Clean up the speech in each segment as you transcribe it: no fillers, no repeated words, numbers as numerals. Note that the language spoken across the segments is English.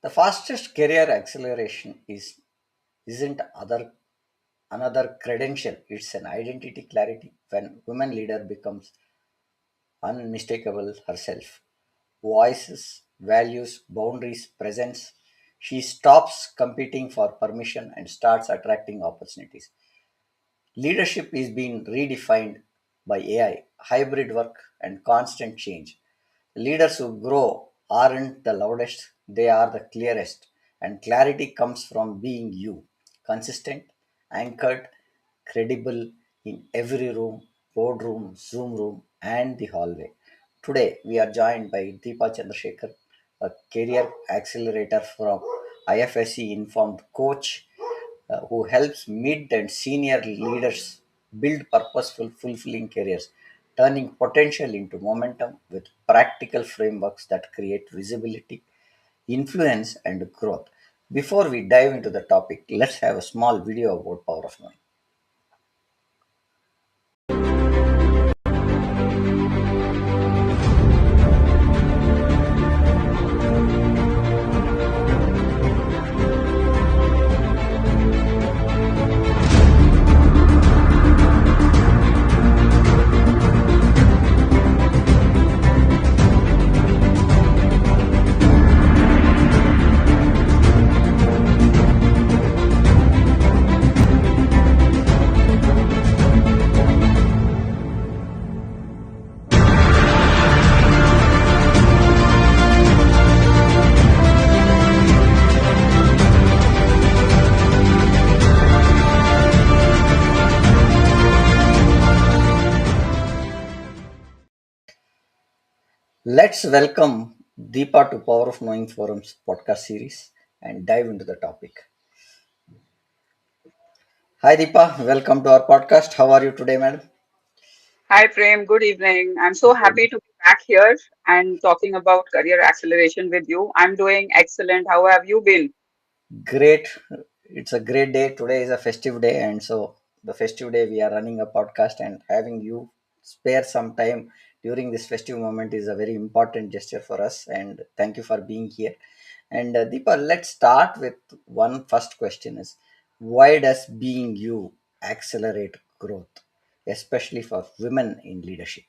The fastest career acceleration isn't other another credential. It's an identity clarity. When women leader becomes unmistakable herself, voices, values, boundaries, presence, she stops competing for permission and starts attracting opportunities. Leadership is being redefined by AI, hybrid work, and constant change. Leaders who grow aren't the loudest, they are the clearest. And clarity comes from being you, consistent, anchored, credible in every room, boardroom, Zoom room, and the hallway. Today, we are joined by Deepa Chandrasekaran, a career accelerator from IFSC informed coach who helps mid and senior leaders build purposeful, fulfilling careers, turning potential into momentum with practical frameworks that create visibility, influence, and growth. Before we dive into the topic, let's have a small video about Power of Knowing. Let's welcome Deepa to Power of Knowing Forum's podcast series and dive into the topic. Hi Deepa, welcome to our podcast. How are you today, madam? Hi, Prem. Good evening. I'm so happy to be back here and talking about career acceleration with you. I'm doing excellent. How have you been? Great. It's a great day. Today is a festive day, and so the festive day we are running a podcast and having you spare some time during this festive moment is a very important gesture for us. And thank you for being here. And Deepa, let's start with one first question: is why does being you accelerate growth, especially for women in leadership?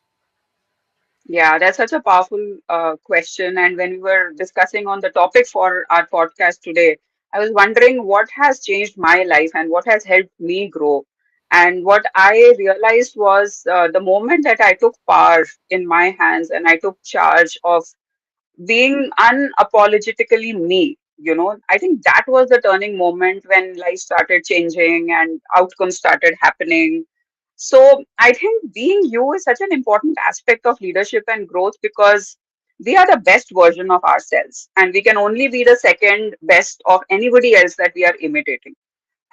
Yeah, that's such a powerful question. And when we were discussing on the topic for our podcast today, I was wondering what has changed my life and what has helped me grow. And what I realized was the moment that I took power in my hands and I took charge of being unapologetically me. I think that was the turning moment when life started changing and outcomes started happening. So I think being you is such an important aspect of leadership and growth because we are the best version of ourselves and we can only be the second best of anybody else that we are imitating.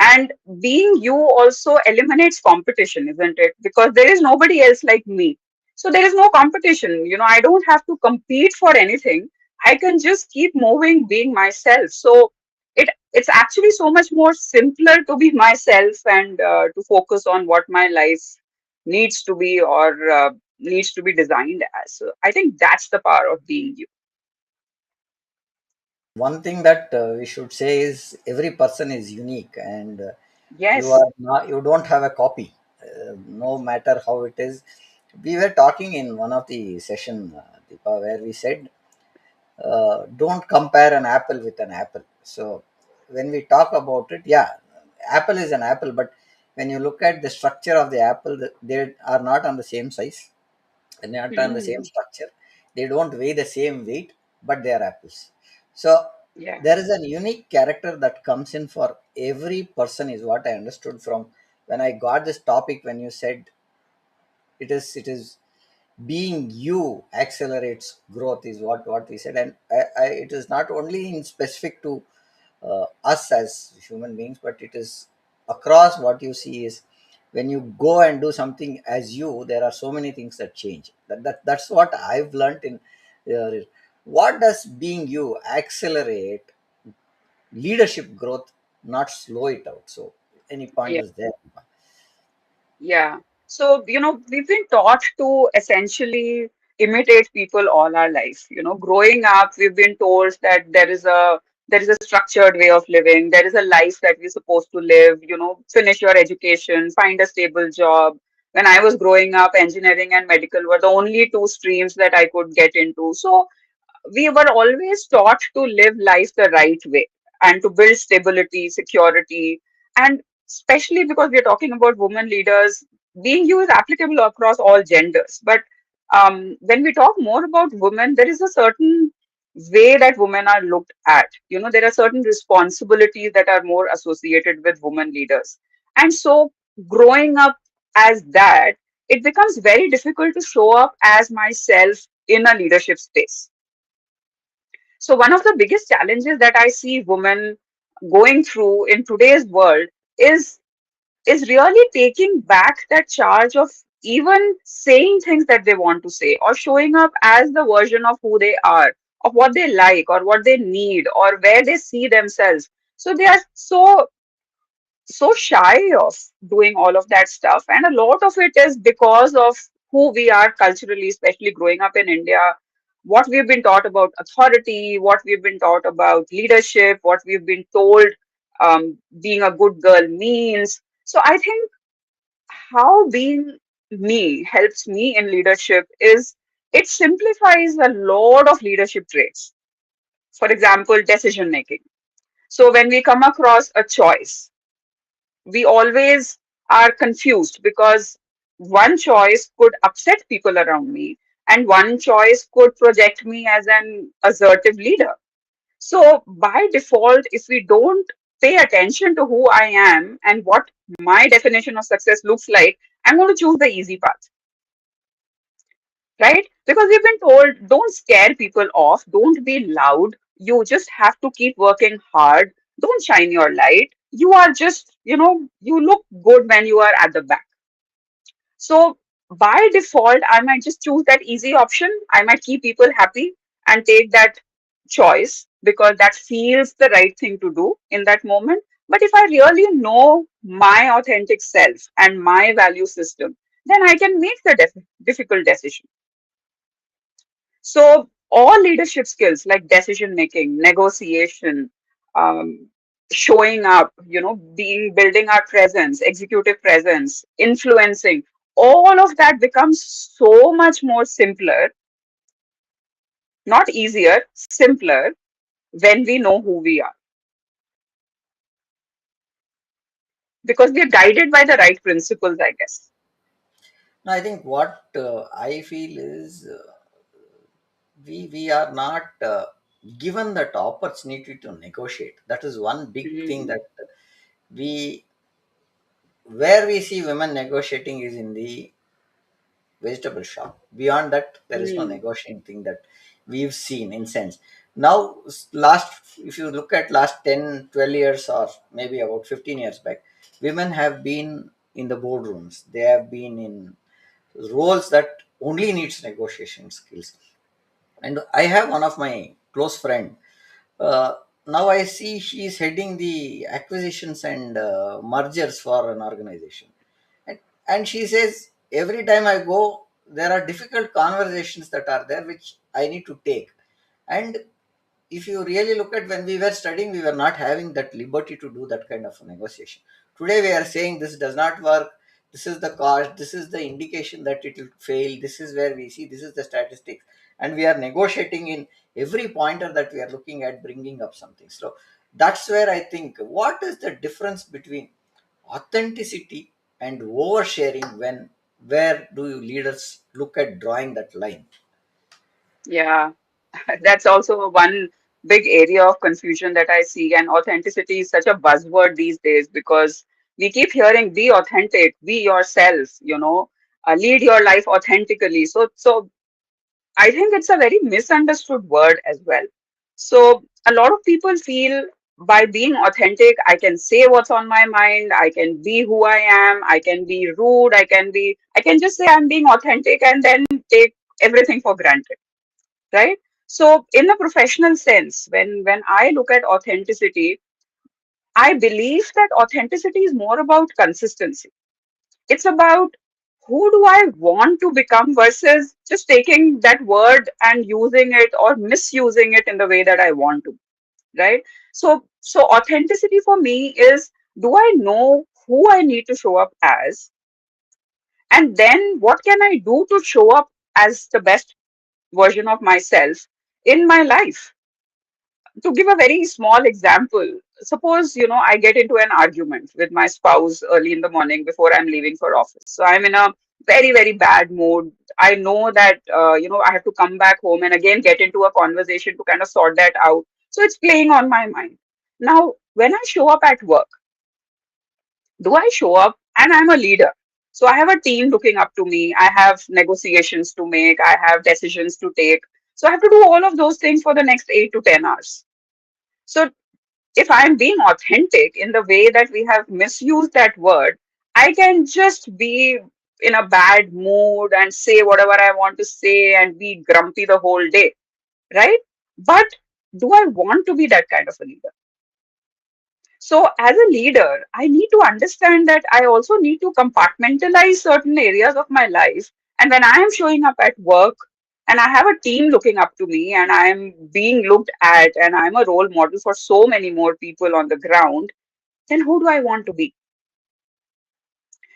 And being you also eliminates competition, isn't it? Because there is nobody else like me. So there is no competition. I don't have to compete for anything. I can just keep moving, being myself. So it's actually so much more simpler to be myself and to focus on what my life needs to be or needs to be designed as. So I think that's the power of being you. One thing that we should say is every person is unique, and Yes. you don't have a copy, no matter how it is. We were talking in one of the session, Deepa, where we said don't compare an apple with an apple. So when we talk about it, yeah, apple is an apple, but when you look at the structure of the apple, they are not on the same size and not on the same Hmm. structure. They don't weigh the same weight, but they are apples. So Yeah. there is a unique character that comes in for every person, is what I understood from when I got this topic. When you said it is being you accelerates growth, is what we said, and it is not only in specific to us as human beings, but it is across. What you see is when you go and do something as you, there are so many things that change. That's what I've learned in what does being you accelerate leadership growth, not slow it out. So any Yeah. pointers there? Yeah. So, we've been taught to essentially imitate people all our life. Growing up, we've been told that there is a There is a structured way of living. There is a life that we're supposed to live, finish your education, find a stable job. When I was growing up, engineering and medical were the only two streams that I could get into. So we were always taught to live life the right way and to build stability, security, and especially because we're talking about women leaders, being you is applicable across all genders. But when we talk more about women, there is a certain way that women are looked at. There are certain responsibilities that are more associated with women leaders. And so, growing up as that, it becomes very difficult to show up as myself in a leadership space. So one of the biggest challenges that I see women going through in today's world is is really taking back that charge of even saying things that they want to say, or showing up as the version of who they are, of what they like or what they need or where they see themselves. So they are so shy of doing all of that stuff. And a lot of it is because of who we are culturally, especially growing up in India, what we've been taught about authority, what we've been taught about leadership, what we've been told being a good girl means. So I think how being me helps me in leadership is it simplifies a lot of leadership traits. For example, decision making. So when we come across a choice, we always are confused because one choice could upset people around me and one choice could project me as an assertive leader. So, by default, if we don't pay attention to who I am and what my definition of success looks like, I'm going to choose the easy path, right? Because we've been told don't scare people off, don't be loud, you just have to keep working hard, don't shine your light. You are just, you look good when you are at the back. So by default, I might just choose that easy option. I might keep people happy and take that choice because that feels the right thing to do in that moment. But if I really know my authentic self and my value system, then I can make the difficult decision. So all leadership skills like decision making, negotiation, um, showing up, being building our presence, executive presence, influencing, all of that becomes so much more simpler, not easier, simpler when we know who we are because we are guided by the right principles, I guess. No, I think what I feel is we are not given that opportunity to negotiate. That is one big thing Mm, that we where we see women negotiating is in the vegetable shop. Beyond that, there is no mm, negotiating thing that we've seen in sense. Now, last if you look at last 10, 12 years or maybe about 15 years back, women have been in the boardrooms. They have been in roles that only needs negotiation skills. And I have one of my close friend. Uh, Now I see she is heading the acquisitions and mergers for an organization, and she says every time I go, there are difficult conversations that are there which I need to take. And if you really look at when we were studying, we were not having that liberty to do that kind of negotiation. Today we are saying this does not work, this is the cost, this is the indication that it will fail, this is where we see, this is the statistics, and we are negotiating in every pointer that we are looking at bringing up something. So that's where I think what is the difference between authenticity and oversharing, when where do you leaders look at drawing that line? yeah. That's also one big area of confusion that I see. And authenticity is such a buzzword these days because we keep hearing be authentic, be yourself, lead your life authentically. So I think it's a very misunderstood word as well. So a lot of people feel by being authentic, I can say what's on my mind, I can be who I am, I can be rude, I can just say I'm being authentic and then take everything for granted, right? So in a professional sense, when I look at authenticity, I believe that authenticity is more about consistency. It's about who do I want to become versus just taking that word and using it or misusing it in the way that I want to. right? So authenticity for me is, do I know who I need to show up as, and then what can I do to show up as the best version of myself in my life? To give a very small example, suppose, I get into an argument with my spouse early in the morning before I'm leaving for office. So I'm in a very, very bad mood. I know that, I have to come back home and again get into a conversation to kind of sort that out. So it's playing on my mind. Now, when I show up at work, do I show up and I'm a leader? So I have a team looking up to me. I have negotiations to make. I have decisions to take. So I have to do all of those things for the next 8 to 10 hours. So if I'm being authentic in the way that we have misused that word, I can just be in a bad mood and say whatever I want to say and be grumpy the whole day, right? But do I want to be that kind of a leader? So, as a leader, I need to understand that I also need to compartmentalize certain areas of my life. And when I am showing up at work and I have a team looking up to me and I am being looked at and I'm a role model for so many more people on the ground, then who do I want to be?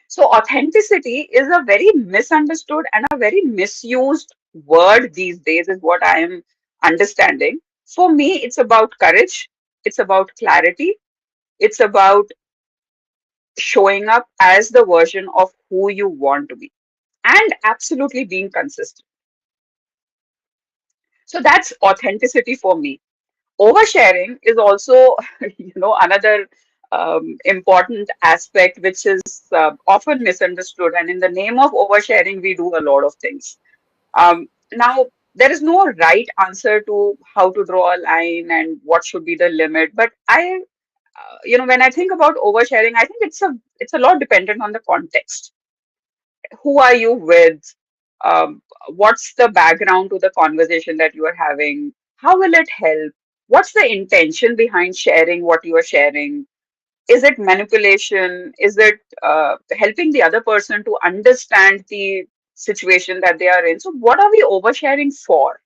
So, authenticity is a very misunderstood and a very misused word these days, is what I am understanding. For me, it's about courage, it's about clarity, it's about showing up as the version of who you want to be and absolutely being consistent. So that's authenticity for me. Oversharing is also, another important aspect which is often misunderstood. And in the name of oversharing, we do a lot of things. Now, there is no right answer to how to draw a line and what should be the limit. But when I think about oversharing, I think it's a lot dependent on the context. Who are you with? What's the background to the conversation that you are having? How will it help? What's the intention behind sharing what you are sharing? Is it manipulation? Is it helping the other person to understand the situation that they are in? So what are we oversharing for,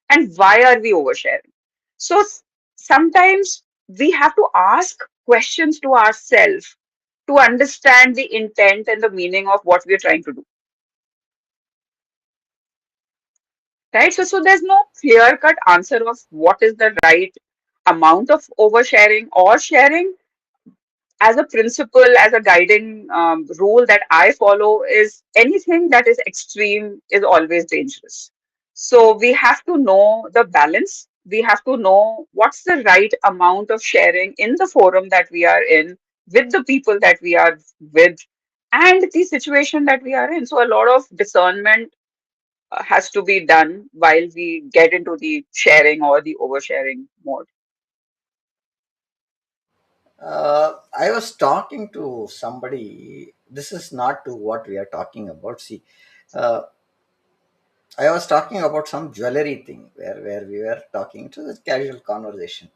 and why are we oversharing? So sometimes we have to ask questions to ourselves to understand the intent and the meaning of what we are trying to do. Right? So there's no clear cut answer of what is the right amount of oversharing or sharing. As a principle, as a guiding rule that I follow, is anything that is extreme is always dangerous. So we have to know the balance. We have to know what's the right amount of sharing in the forum that we are in, with the people that we are with, and the situation that we are in. So a lot of discernment has to be done while we get into the sharing or the oversharing mode. I was talking to somebody. This is not to what we are talking about. See, uh, I was talking about some jewelry thing where we were talking to this casual conversation,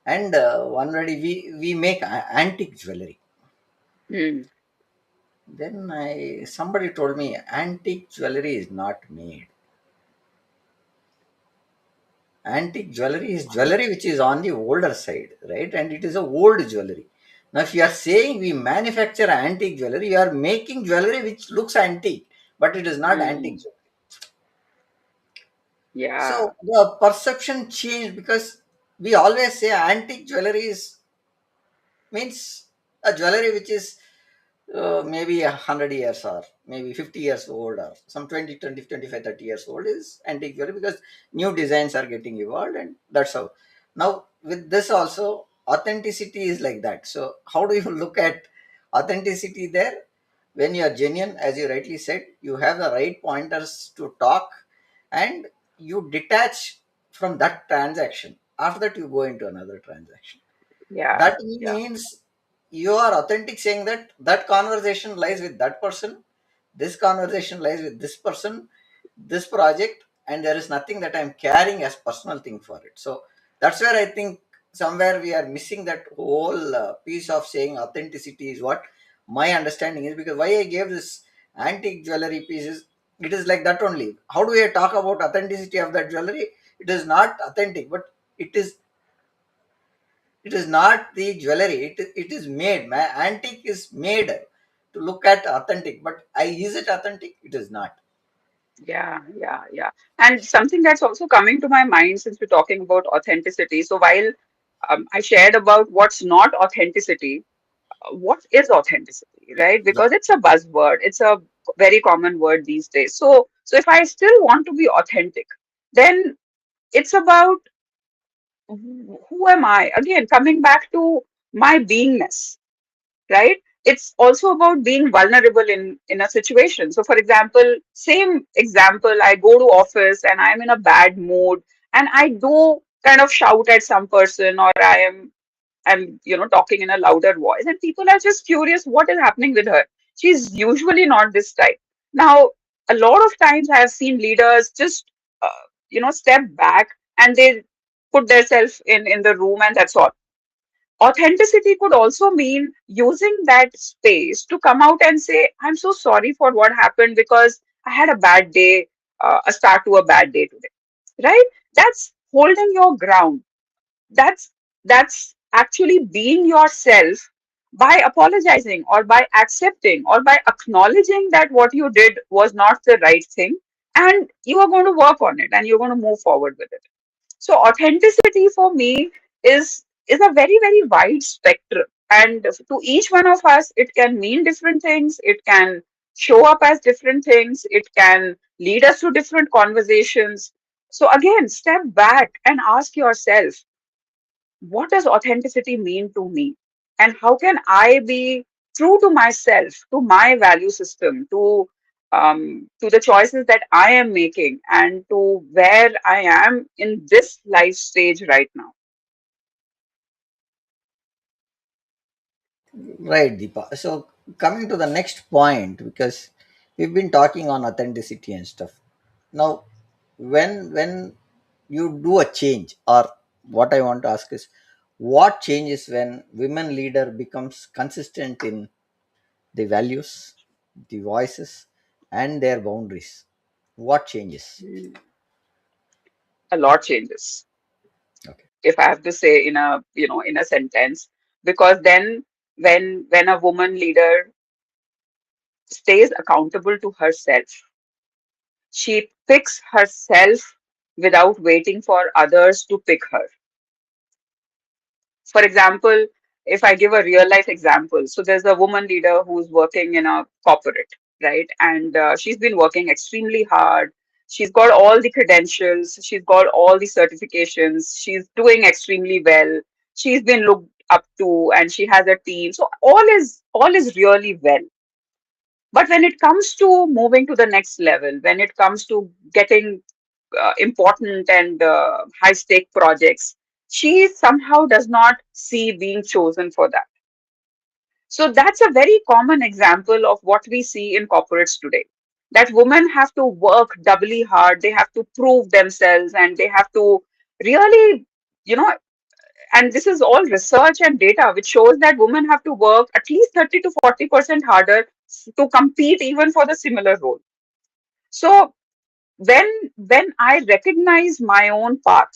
and one lady we make antique jewelry. Hmm. Then I somebody told me antique jewelry is not made. Antique jewelry is jewelry which is on the older side, right? And it is a old jewelry. Now, if you are saying we manufacture antique jewelry, you are making jewelry which looks antique, but it is not antique Hmm. jewelry. Yeah. So the perception changed because we always say antique jewelry is means a jewelry which is maybe 100 years or maybe 50 years old or some 20, 25, 30 years old is antique jewelry because new designs are getting evolved, and that's how. Now with this also authenticity is like that. So how do you look at authenticity there? When you are genuine, as you rightly said, you have the right pointers to talk, and you detach from that transaction. After that, you go into another transaction. Yeah. That Yeah. means you are authentic, saying that that conversation lies with that person, this conversation lies with this person, this project, and there is nothing that I'm carrying as personal thing for it. So that's where I think somewhere we are missing that whole piece of saying authenticity is what my understanding is, because why I gave this antique jewelry pieces, it is like that only. How do I talk about authenticity of that jewelry? It is not authentic, but it is It is not the jewelry. It is made. My antique is made to look at authentic. But is it authentic? It is not. Yeah, yeah, yeah. And something that's also coming to my mind since we're talking about authenticity. So while I shared about what's not authenticity, what is authenticity, right? Yeah. Because it's a buzzword, it's a very common word these days. So if I still want to be authentic, then it's about who am I? Again, coming back to my beingness, right? It's also about being vulnerable in a situation. So for example, same example, I go to office and I'm in a bad mood and I do kind of shout at some person, or I'm talking in a louder voice, and people are just curious what is happening with her. She's usually not this type. Now, a lot of times I have seen leaders just step back and they put themselves in the room, and that's all. Authenticity could also mean using that space to come out and say, I'm so sorry for what happened because I had a bad day, a start to a bad day today, right? That's holding your ground. That's actually being yourself by apologizing or by accepting or by acknowledging that what you did was not the right thing, and you are going to work on it and you're going to move forward with it. So authenticity for me is a very, very wide spectrum. And to each one of us, it can mean different things. It can show up as different things. It can lead us to different conversations. So again, step back and ask yourself, what does authenticity mean to me? And how can I be true to myself, to my value system, to the choices that I am making, and to where I am in this life stage right now? Right, Deepa. So coming to the next point, because we've been talking on authenticity and stuff. Now, when you do a change, or what I want to ask is, what changes when women leader becomes consistent in the values, the voices, and their boundaries? What changes? Hmm. A lot changes, Okay. if I have to say in a sentence, because then when a woman leader stays accountable to herself, she picks herself without waiting for others to pick her. For example, if I give a real life example, so there's a woman leader who's working in a corporate, right? And she's been working extremely hard. She's got all the credentials, she's got all the certifications, she's doing extremely well. She's been looked up to, and she has a team. So all is really well. But when it comes to moving to the next level, when it comes to getting important and high stake projects, she somehow does not see being chosen for that. So that's a very common example of what we see in corporates today. That women have to work doubly hard, they have to prove themselves, and they have to really, you know, and this is all research and data which shows that women have to work at least 30 to 40% harder to compete even for the similar role. So when I recognize my own path,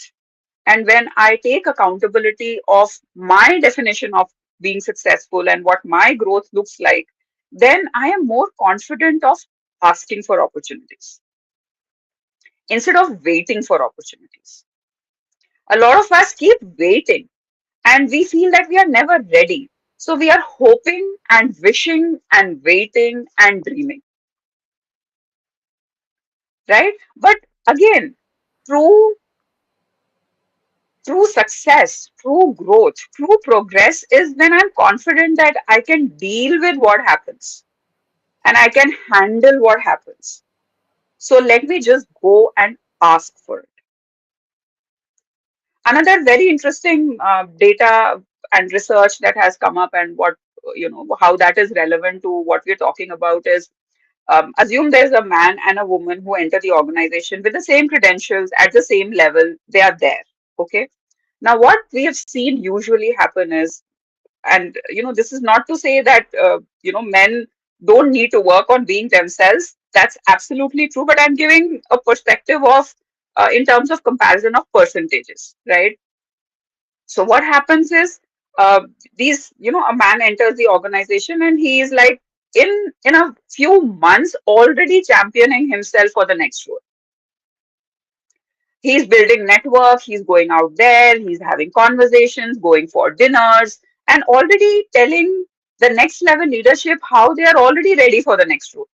and when I take accountability of my definition of being successful and what my growth looks like, then I am more confident of asking for opportunities instead of waiting for opportunities. A lot of us keep waiting and we feel that we are never ready. So we are hoping and wishing and waiting and dreaming, right? But again, true true success, true growth, true progress is when I'm confident that I can deal with what happens and I can handle what happens. So let me just go and ask for it. Another very interesting data and research that has come up, and how that is relevant to what we're talking about is, assume there's a man and a woman who enter the organization with the same credentials at the same level, they are there. Okay. Now, what we have seen usually happen is, and this is not to say that men don't need to work on being themselves. That's absolutely true, but I'm giving a perspective of in terms of comparison of percentages, right? So what happens is, uh, a man enters the organization and he is like, in a few months already championing himself for the next role. He's building network, he's going out there, he's having conversations, going for dinners, and already telling the next level leadership how they are already ready for the next role,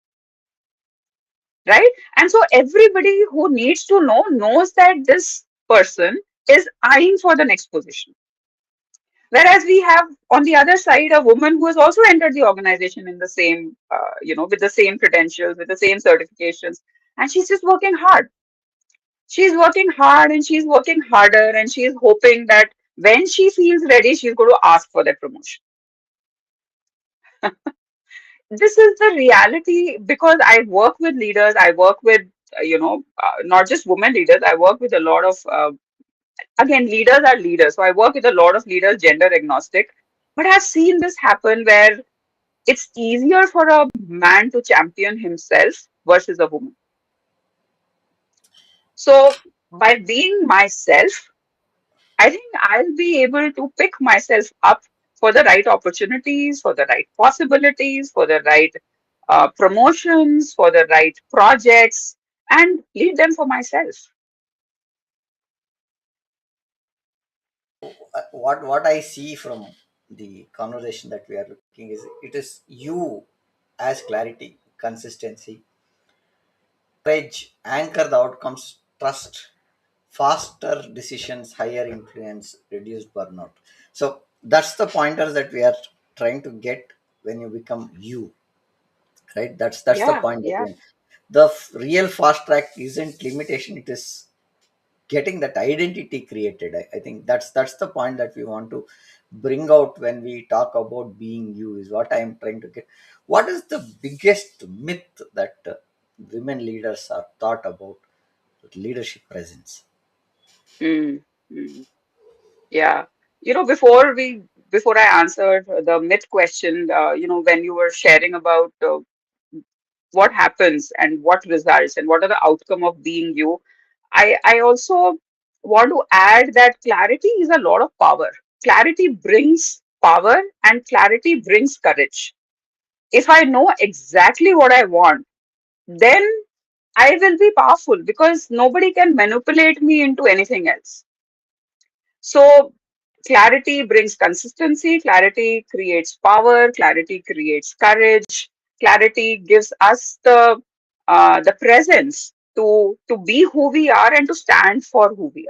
right? And so everybody who needs to know knows that this person is eyeing for the next position. Whereas we have on the other side a woman who has also entered the organization in the same, with the same credentials, with the same certifications, and she's just working hard. She's working hard and she's working harder, and she's hoping that when she feels ready, she's going to ask for that promotion. This is the reality because I work with leaders, I work with, not just women leaders, I work with a lot of, again, leaders are leaders. So I work with a lot of leaders, gender agnostic, but I've seen this happen where it's easier for a man to champion himself versus a woman. So by being myself, I think I'll be able to pick myself up for the right opportunities, for the right possibilities, for the right promotions, for the right projects, and lead them for myself. What I see from the conversation that we are looking is it is you as clarity, consistency, courage, anchor the outcomes, trust, faster decisions, higher influence, reduced burnout. So that's the pointers that we are trying to get when you become you, right? That's the Yeah, point yeah, again. The real fast track isn't limitation; it is getting that identity created. I think that's the point that we want to bring out when we talk about being you. Is what I am trying to get. What is the biggest myth that women leaders are taught about leadership presence? mm, mm, yeah. Before I answered the myth question, when you were sharing about what happens and what results and what are the outcome of being you, I also want to add that clarity is a lot of power. Clarity brings power and clarity brings courage. If I know exactly what I want, then I will be powerful because nobody can manipulate me into anything else. So clarity brings consistency, clarity creates power, clarity creates courage, clarity gives us the presence to be who we are and to stand for who we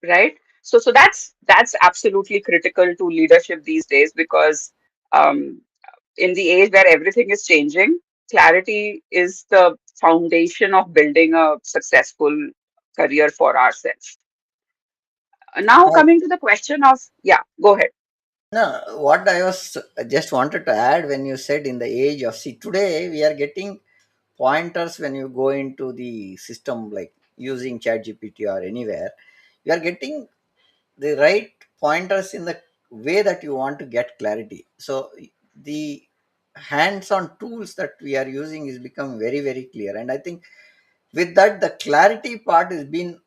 are, right? So that's absolutely critical to leadership these days because um, in the age where everything is changing, clarity is the foundation of building a successful career for ourselves. Now Uh, coming to the question of, yeah, go ahead. no, what I was just wanted to add when you said in the age of see today we are getting pointers when you go into the system like using chat gpt or anywhere you are getting the right pointers in the way that you want to get clarity. So the hands-on tools that we are using is become very very clear, and I think with that the clarity part has been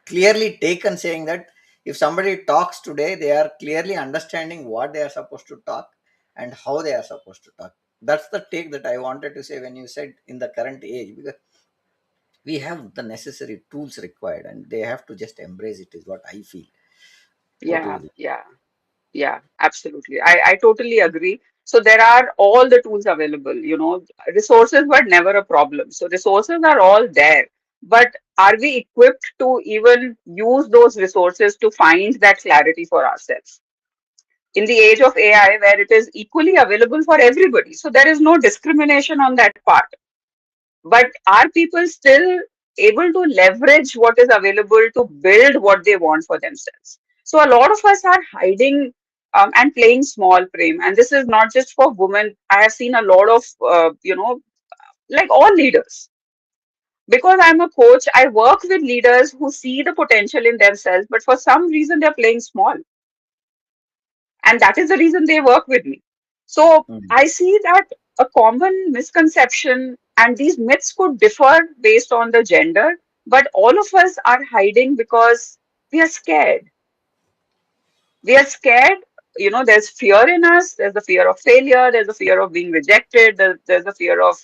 clearly taken, saying that if somebody talks today they are clearly understanding what they are supposed to talk and how they are supposed to talk. That's the take that I wanted to say when you said in the current age, because we have the necessary tools required and they have to just embrace it is what I feel. What do Yeah, you yeah, yeah, absolutely. I totally agree. So there are all the tools available, resources were never a problem. So resources are all there. But are we equipped to even use those resources to find that clarity for ourselves? In the age of AI, where it is equally available for everybody. So there is no discrimination on that part. But are people still able to leverage what is available to build what they want for themselves? So a lot of us are hiding and playing small frame. And this is not just for women. I have seen a lot of, like all leaders. Because I'm a coach, I work with leaders who see the potential in themselves, but for some reason they're playing small. And that is the reason they work with me. So think? I see that a common misconception, and these myths could differ based on the gender, but all of us are hiding because we are scared. We are scared. There's fear in us. There's the fear of failure. There's the fear of being rejected. There's the fear of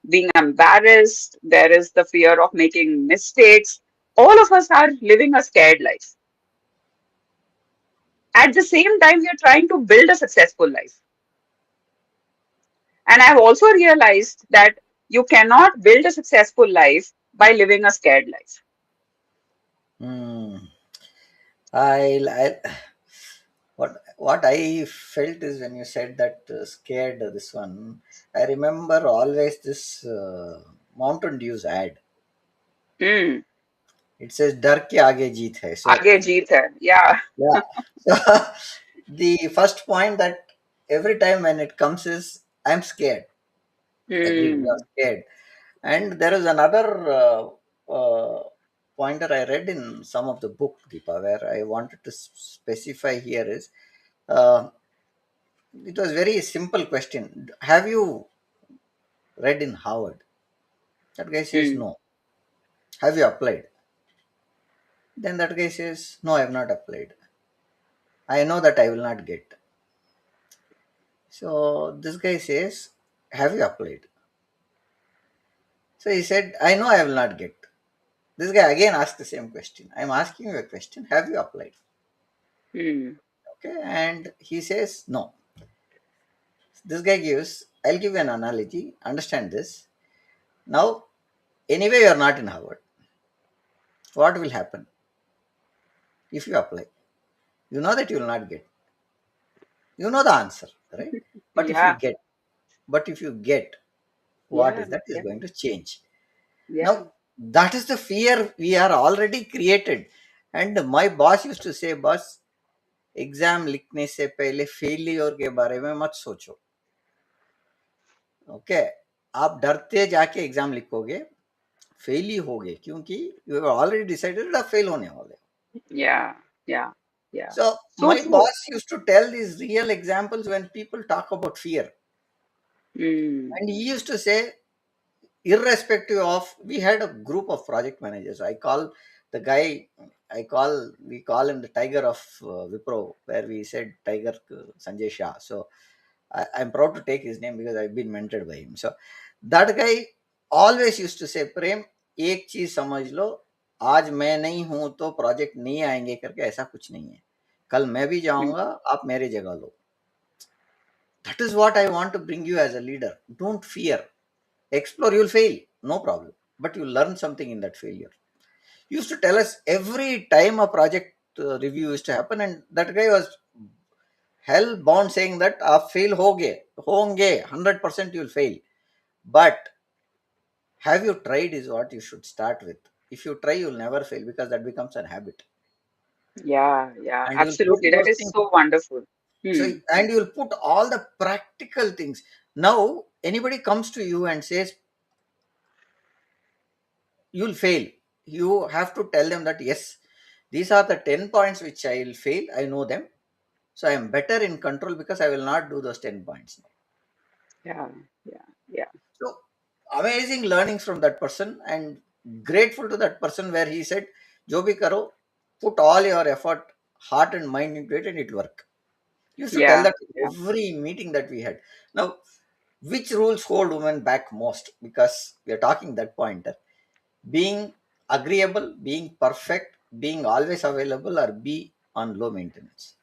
being embarrassed. There is the fear of making mistakes. All of us are living a scared life. At the same time, we are trying to build a successful life. And I've also realized that you cannot build a successful life by living a scared life. Hmm. I what I felt is when you said that scared this one. I remember always this Mountain Dew's ad. Hmm. It says "डर के आगे जीत है." So आगे जीत है. Yeah. yeah, so the first point that every time when it comes is I'm scared. Agreed, you are Hmm. scared. And there is another pointer I read in some of the book, Deepa, where I wanted to specify here is it was very simple question. Have you read in Harvard? That guy says Hmm. no. Have you applied? Then that guy says no, I have not applied. I know that I will not get. So this guy says, have you applied? So he said, I know I will not get. This guy again asked the same question. I'm asking you a question. Have you applied? Hmm. Okay. And he says, no. This guy gives, I'll give you an analogy. Understand this. Now, anyway, you are not in Harvard. What will happen if you apply? You know that you will not get. You know the answer, right? But if you Yeah. get, but if you get, what Yeah. is that is Yeah. going to change. Yeah. Now, that is the fear we are already created. And my boss used to say, boss, exam लिखने से पहले failure के बारे में मत सोचो. Okay, आप डरते जाके एग्जाम लिखोगे, फेल ही होगे क्योंकि यू हैव ऑलरेडी डिसाइडेड आप फेल होने वाले. Yeah. Yeah. Yeah. So So my true. boss used to tell these real examples when people talk about fear, Hmm. and he used to say, irrespective of, we had a group of project managers. I call the guy, we call him the tiger of Wipro, where we said tiger Sanjay Shah. So I'm proud to take his name because I've been mentored by him. So that guy always used to say, प्रेम एक चीज समझ लो, आज मैं नहीं हूं तो project नहीं आएंगे करके ऐसा कुछ नहीं है. कल मैं भी Hmm. जाऊंगा, आप मेरी जगह लो. That is what I want to bring you as a leader. Don't fear. Explore, you'll fail, no problem. But you'll learn something in that failure. He used to tell us every time a project review used to happen, and that guy was hell bound saying that आप fail होंगे 100% you'll fail. But have you tried is what you should start with. If you try, you'll never fail because that becomes a habit. Yeah. Yeah. And you'll put Absolutely. That those is things. so wonderful. So, Hmm. and you'll put all the practical things. Now, anybody comes to you and says, you'll fail. You have to tell them that, yes, these are the 10 points which I will fail. I know them. So I am better in control because I will not do those 10 points now. Yeah. Yeah. Yeah. So amazing learnings from that person, and grateful to that person where he said, Jo bhi karo, put all your effort, heart and mind into it and it work. Used to tell Yeah. that every meeting that we had. Now, which rules hold women back most? Because we are talking that point. Being agreeable, being perfect, being always available, or be on low maintenance.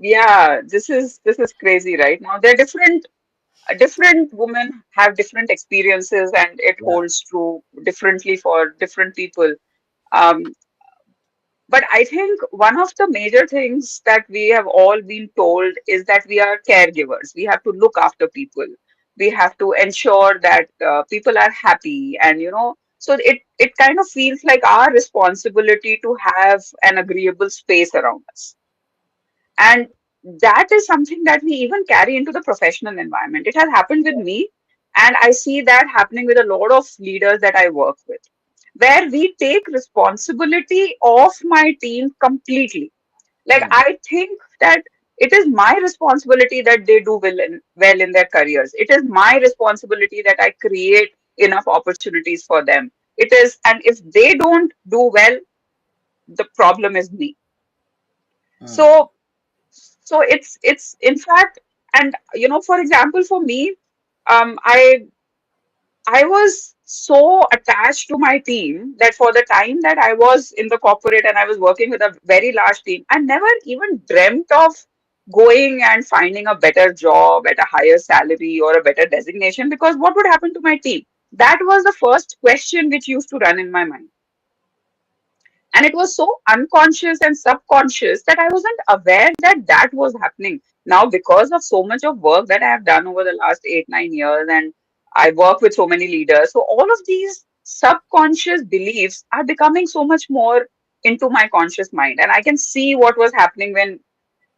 Yeah. This is crazy, right? Now they're different women have different experiences and it Yeah. holds true differently for different people. Um, but I think one of the major things that we have all been told is that we are caregivers. We have to look after people. We have to ensure that people are happy, and so it kind of feels like our responsibility to have an agreeable space around us. And that is something that we even carry into the professional environment. It has happened with me, and I see that happening with a lot of leaders that I work with, where we take responsibility of my team completely. Like, Hmm. I think that it is my responsibility that they do well in their careers. It is my responsibility that I create enough opportunities for them. It is, and if they don't do well, the problem is me. Hmm. So it's in fact, and for example, for me, I was so attached to my team that for the time that I was in the corporate and I was working with a very large team, I never even dreamt of going and finding a better job at a higher salary or a better designation, because what would happen to my team? That was the first question which used to run in my mind. And it was so unconscious and subconscious that I wasn't aware that that was happening. Now, because of so much of work that I have done over the last 8, 9 years, and I work with so many leaders, so all of these subconscious beliefs are becoming so much more into my conscious mind. And I can see what was happening when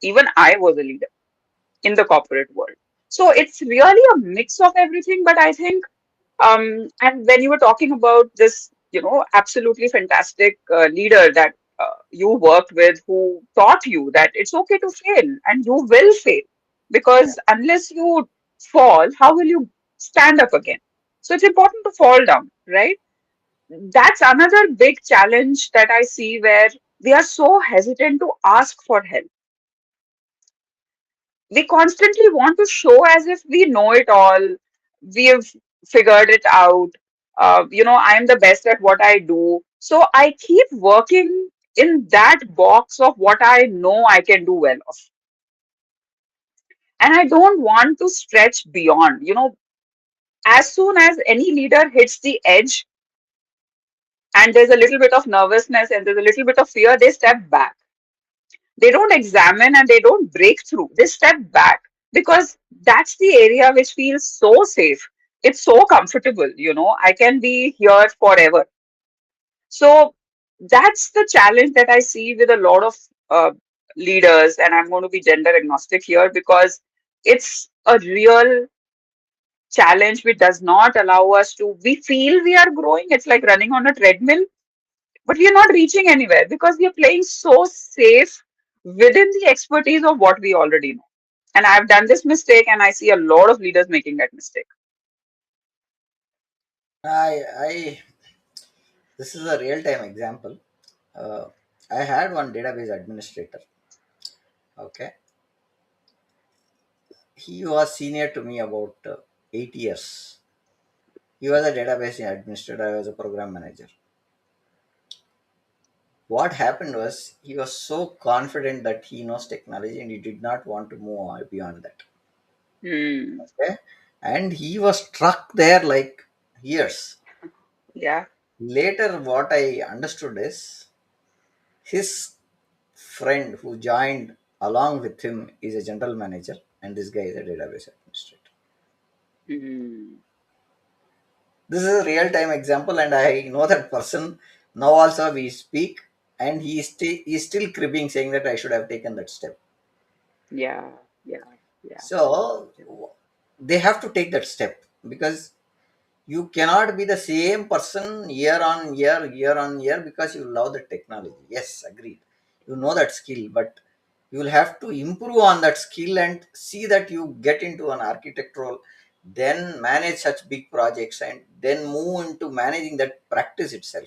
even I was a leader in the corporate world. So it's really a mix of everything. But I think, and when you were talking about this, absolutely fantastic leader that you worked with, who taught you that it's okay to fail and you will fail, Yeah. because unless you fall, how will you stand up again? So it's important to fall down, right? That's another big challenge that I see, where we are so hesitant to ask for help. We constantly want to show as if we know it all, we have figured it out. I am the best at what I do. So I keep working in that box of what I know I can do well of. And I don't want to stretch beyond. As soon as any leader hits the edge and there's a little bit of nervousness and there's a little bit of fear, they step back. They don't examine and they don't break through. They step back, because that's the area which feels so safe. It's so comfortable. I can be here forever. So that's the challenge that I see with a lot of leaders. And I'm going to be gender agnostic here, because it's a real challenge which does not allow us to. We feel we are growing. It's like running on a treadmill, but we are not reaching anywhere because we are playing so safe within the expertise of what we already know. And I've done this mistake, and I see a lot of leaders making that mistake. I This is a real time example. Uh, I had one database administrator. Okay, he was senior to me about 8 years. He was a database administrator. I was a program manager. What happened was he was so confident that he knows technology and he did not want to move on beyond that. Hmm. Okay, and he was stuck there like years. Yeah. Later, what I understood is his friend who joined along with him is a general manager, and this guy is a database administrator. Hmm. This is a real time example, and I know that person. Now also we speak, and he's still cribbing, saying that I should have taken that step. Yeah. Yeah. Yeah. So they have to take that step, because you cannot be the same person year on year, because you love the technology. Yes, agreed. You know that skill, but you will have to improve on that skill and see that you get into an architect role, then manage such big projects, and then move into managing that practice itself.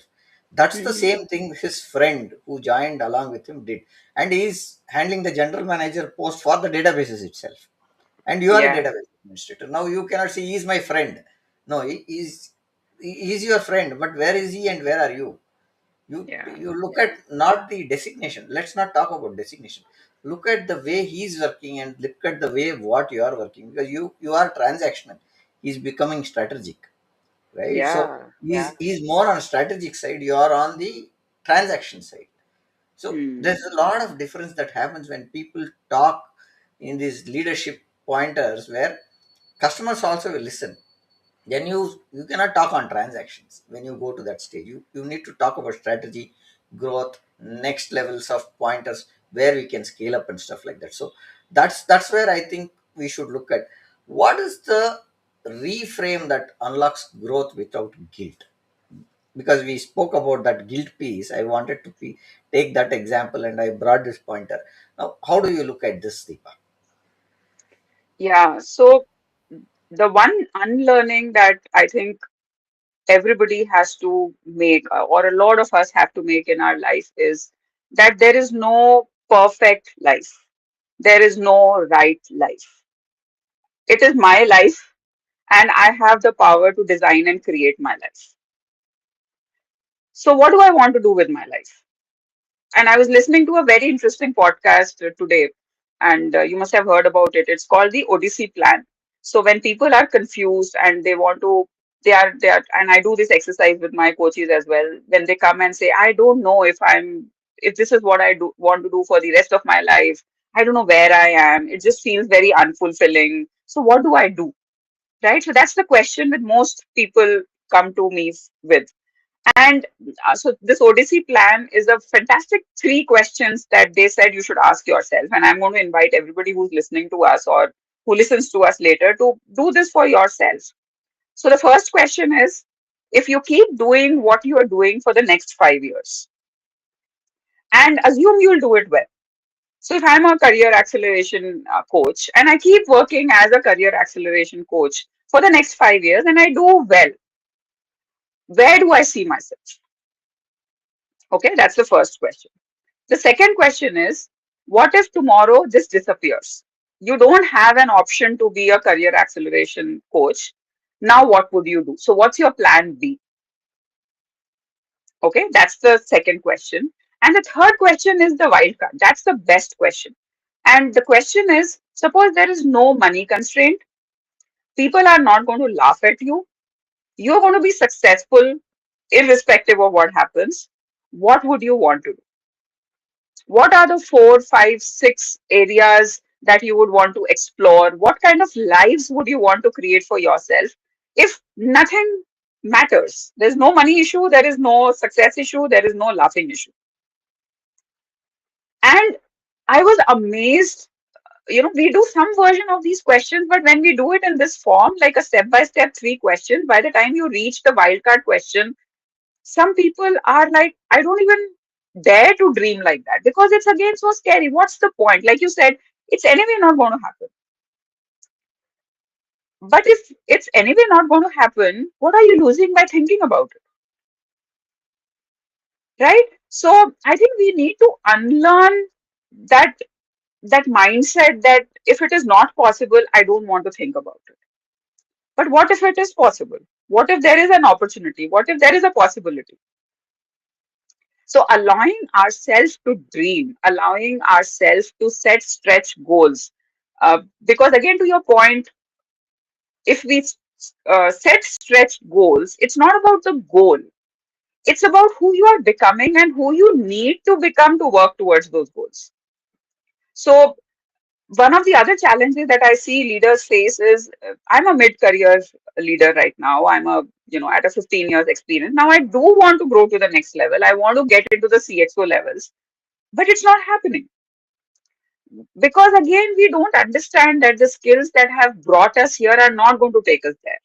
That's the Hmm. same thing his friend who joined along with him did. And he's handling the general manager post for the databases itself, and you are a Yeah. database administrator. Now you cannot say he's my friend. No, he's your friend, but where is he and where are you? you Yeah. you look Yeah. at not the designation. Let's not talk about designation. Look at the way he's working and look at the way what you are working, because you are transactional. He's becoming strategic, right? So Yeah. he's Yeah. he's more on strategic side, you are on the transaction side. So there's Hmm. a lot of difference that happens when people talk in these leadership pointers, where customers also will listen. Then you cannot talk on transactions when you go to that stage. You need to talk about strategy, growth, next levels of pointers where we can scale up and stuff like that. So that's where I think we should look at what is the reframe that unlocks growth without guilt. Because we spoke about that guilt piece, I wanted to take that example, and I brought this pointer. Now, how do you look at this, Deepa? Yeah. So the one unlearning that I think everybody has to make, or a lot of us have to make in our life, is that there is no perfect life. There is no right life. It is my life, and I have the power to design and create my life. So, what do I want to do with my life? And I was listening to a very interesting podcast today, and you must have heard about it. It's called the Odyssey Plan. So when people are confused and they want to, and I do this exercise with my coaches as well. When they come and say, I don't know if this is what I do want to do for the rest of my life. I don't know where I am. It just feels very unfulfilling. So what do I do? Right. So that's the question that most people come to me with. And so this Odyssey plan is a fantastic three questions that they said you should ask yourself. And I'm going to invite everybody who's listening to us or who listens to us later to do this for yourself. So the first question is, if you keep doing what you are doing for the next 5 years, and assume you'll do it well. So if I'm a career acceleration coach and I keep working as a career acceleration coach for the next 5 years and I do well, where do I see myself? Okay, that's the first question. The second question is, what if tomorrow this disappears? You don't have an option to be a career acceleration coach. Now, what would you do? So, what's your plan B? Okay, that's the second question. And the third question is the wild card. That's the best question. And the question is, suppose there is no money constraint, people are not going to laugh at you, you're going to be successful irrespective of what happens. What would you want to do? What are the four, five, six areas that you would want to explore? What kind of lives would you want to create for yourself if nothing matters? There's no money issue, there is no success issue, there is no laughing issue. And I was amazed. We do some version of these questions, but when we do it in this form, like a step by step three questions, by the time you reach the wildcard question, some people are like, I don't even dare to dream like that because it's again so scary. What's the point? Like you said, it's anyway not going to happen. But if it's anyway not going to happen, what are you losing by thinking about it? Right? So I think we need to unlearn that that mindset that if it is not possible, I don't want to think about it. But what if it is possible? What if there is an opportunity? What if there is a possibility? So allowing ourselves to dream, allowing ourselves to set stretch goals. Because again, to your point, if we set stretch goals, it's not about the goal. It's about who you are becoming and who you need to become to work towards those goals. So one of the other challenges that I see leaders face is I'm a mid-career leader right now. I'm at a 15 years experience. Now I do want to grow to the next level. I want to get into the CXO levels, but it's not happening because again we don't understand that the skills that have brought us here are not going to take us there.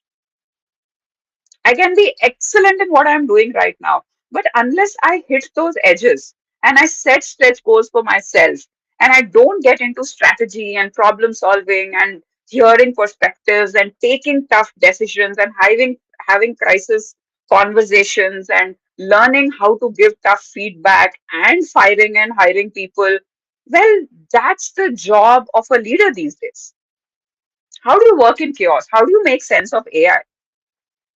I can be excellent in what I'm doing right now, but unless I hit those edges and I set stretch goals for myself and I don't get into strategy and problem solving and hearing perspectives and taking tough decisions and having crisis conversations and learning how to give tough feedback and firing and hiring people, well, that's the job of a leader these days. How do you work in chaos? How do you make sense of AI?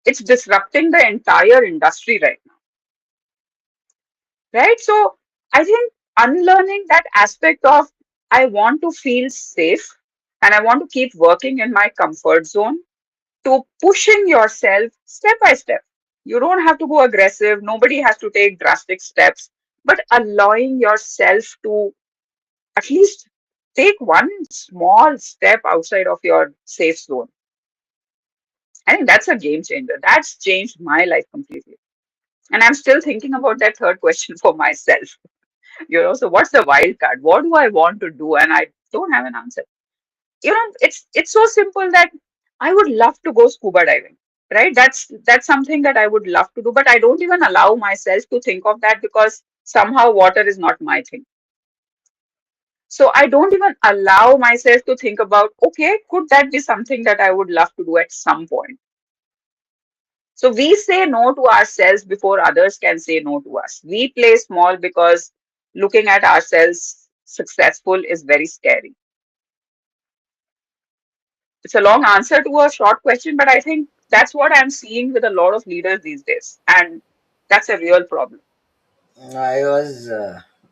It's disrupting the entire industry right now, right? So I think unlearning that aspect of I want to feel safe and I want to keep working in my comfort zone to pushing yourself step by step. You don't have to go aggressive. Nobody has to take drastic steps, but allowing yourself to at least take one small step outside of your safe zone. I think that's a game changer. That's changed my life completely. And I'm still thinking about that third question for myself. So what's the wild card? What do I want to do? And I don't have an answer. It's so simple that I would love to go scuba diving. Right? That's something that I would love to do, but I don't even allow myself to think of that because somehow water is not my thing. So I don't even allow myself to think about, okay, could that be something that I would love to do at some point? So we say no to ourselves before others can say no to us. We play small because looking at ourselves successful is very scary. It's a long answer to a short question, but I think that's what I'm seeing with a lot of leaders these days. And that's a real problem. I was.